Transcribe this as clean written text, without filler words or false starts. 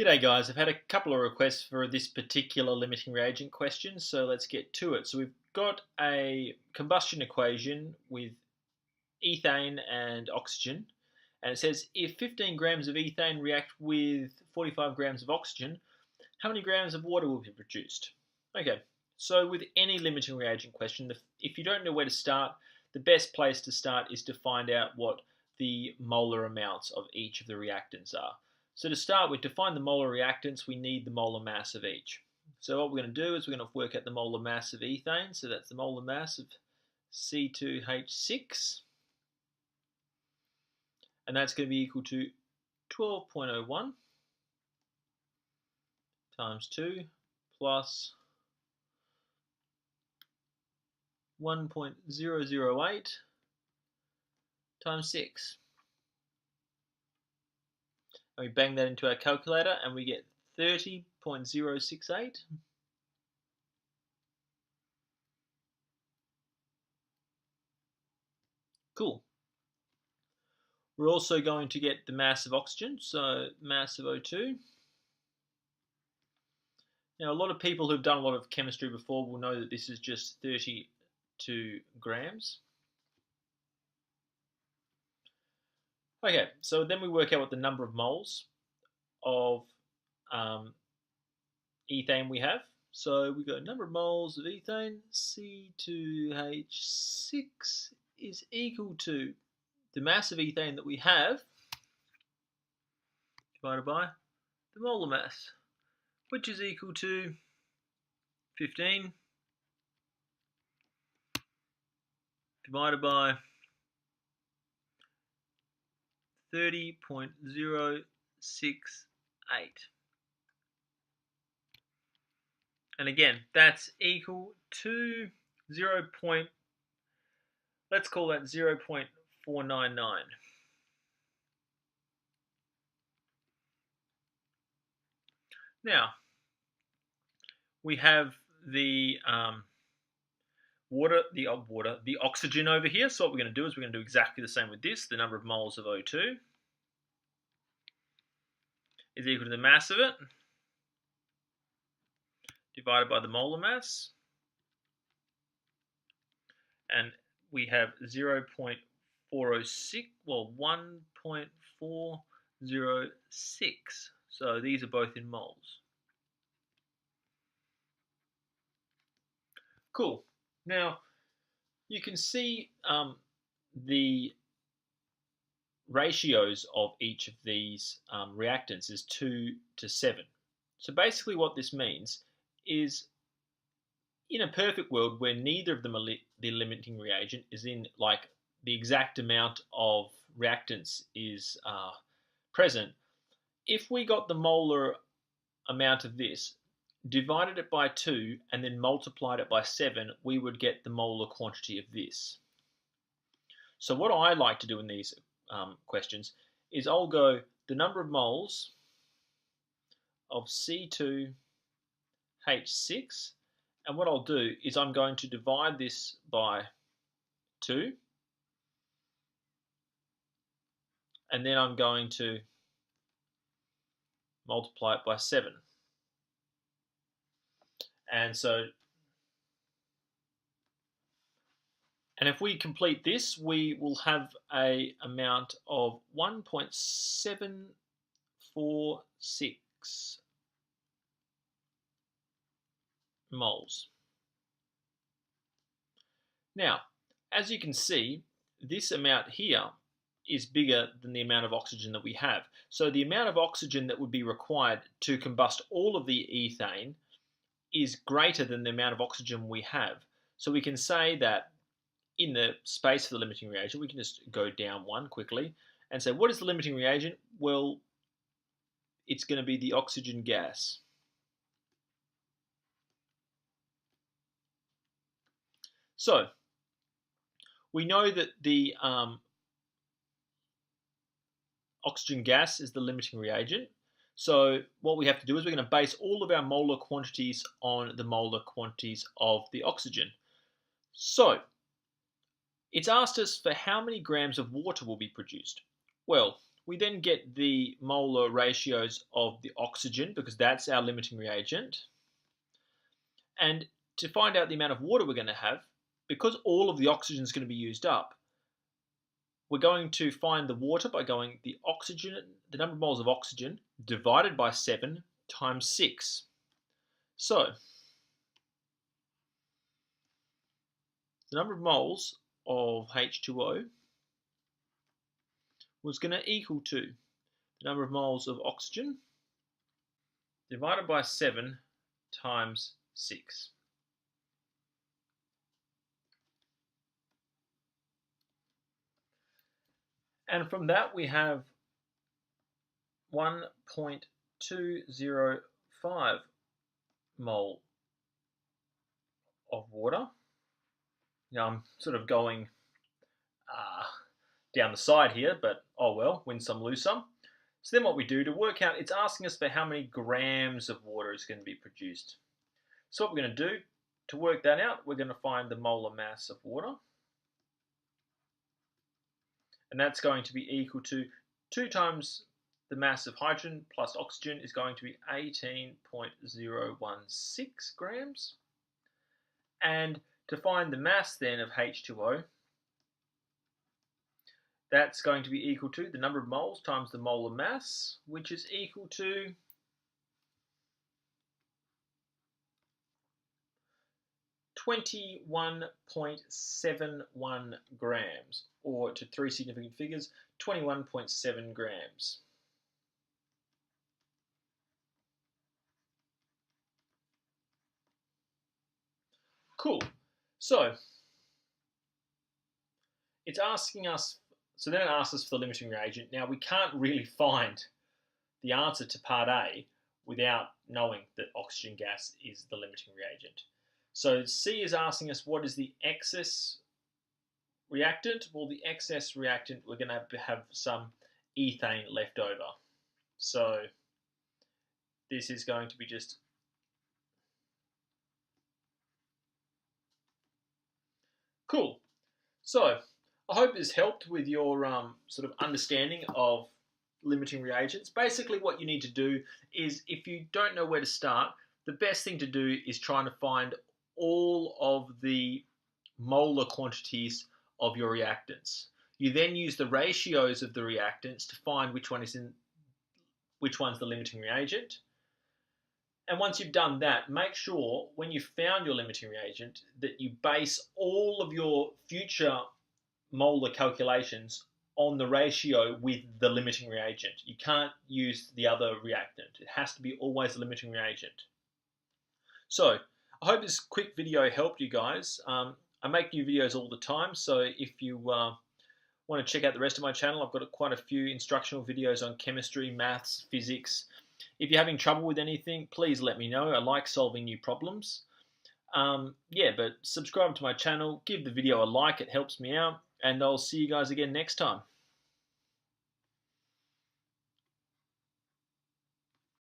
G'day guys, I've had a couple of requests for this particular limiting reagent question, so let's get to it. So we've got a combustion equation with ethane and oxygen, and it says if 15 grams of ethane react with 45 grams of oxygen, how many grams of water will be produced? Okay, so with any limiting reagent question, if you don't know where to start, the best place to start is to find out what the molar amounts of each of the reactants are. So to start with, to find the molar reactants, we need the molar mass of each. So what we're going to do is we're going to work out the molar mass of ethane. So that's the molar mass of C2H6. And that's going to be equal to 12.01 times 2 plus 1.008 times 6. And we bang that into our calculator and we get 30.068. Cool. We're also going to get the mass of oxygen, so mass of O2. Now, a lot of people who've done a lot of chemistry before will know that this is just 32 grams. Okay, so then we work out what the number of moles of ethane we have. So we got number of moles of ethane, C2H6 is equal to the mass of ethane that we have divided by the molar mass, which is equal to 15 divided by 30.068. And again, that's equal to let's call that 0.499. Now, we have the the oxygen over here. So what we're going to do is we're going to do exactly the same with this. The number of moles of O2 is equal to the mass of it divided by the molar mass. And we have 0.406, well, 1.406. So these are both in moles. Cool. Now, you can see the ratios of each of these reactants is 2 to 7. So basically what this means is in a perfect world where neither of them are the limiting reagent is in like the exact amount of reactants is present, if we got the molar amount of this, divided it by 2 and then multiplied it by 7, we would get the molar quantity of this. So what I like to do in these questions is I'll go the number of moles of C2H6, and what I'll do is I'm going to divide this by 2, and then I'm going to multiply it by 7. And if we complete this, we will have an amount of 1.746 moles. Now, as you can see, this amount here is bigger than the amount of oxygen that we have. So the amount of oxygen that would be required to combust all of the ethane is greater than the amount of oxygen we have. So we can say that in the space for the limiting reagent, we can just go down one quickly and say, what is the limiting reagent? Well, it's going to be the oxygen gas. So we know that the oxygen gas is the limiting reagent. So what we have to do is we're going to base all of our molar quantities on the molar quantities of the oxygen. So it's asked us for how many grams of water will be produced. Well, we then get the molar ratios of the oxygen because that's our limiting reagent. And to find out the amount of water we're going to have, because all of the oxygen is going to be used up, we're going to find the water by going the number of moles of oxygen divided by 7 times 6. So the number of moles of H2O was going to equal to the number of moles of oxygen divided by 7 times 6. And from that we have 1.205 mole of water. Now I'm sort of going down the side here, but oh well, win some, lose some. So then what we do to work out, it's asking us for how many grams of water is going to be produced. So what we're going to do, to work that out, we're going to find the molar mass of water. And that's going to be equal to 2 times the mass of hydrogen plus oxygen is going to be 18.016 grams. And to find the mass then of H2O, that's going to be equal to the number of moles times the molar mass, which is equal to 21.71 grams, or to 3 significant figures, 21.7 grams. Cool. So it's asking us, so then it asks us for the limiting reagent. Now we can't really find the answer to part A without knowing that oxygen gas is the limiting reagent. So C is asking us what is the excess reactant. Well, the excess reactant, we're going to have some ethane left over. So this is going to be just cool. So I hope this helped with your sort of understanding of limiting reagents. Basically what you need to do is, if you don't know where to start, the best thing to do is trying to find all of the molar quantities of your reactants. You then use the ratios of the reactants to find which one's the limiting reagent. And once you've done that, make sure when you've found your limiting reagent that you base all of your future molar calculations on the ratio with the limiting reagent. You can't use the other reactant. It has to be always the limiting reagent. So I hope this quick video helped you guys. I make new videos all the time, so if you want to check out the rest of my channel, I've got quite a few instructional videos on chemistry, maths, physics. If you're having trouble with anything, please let me know. I like solving new problems. Yeah, but subscribe to my channel, give the video a like, it helps me out, and I'll see you guys again next time.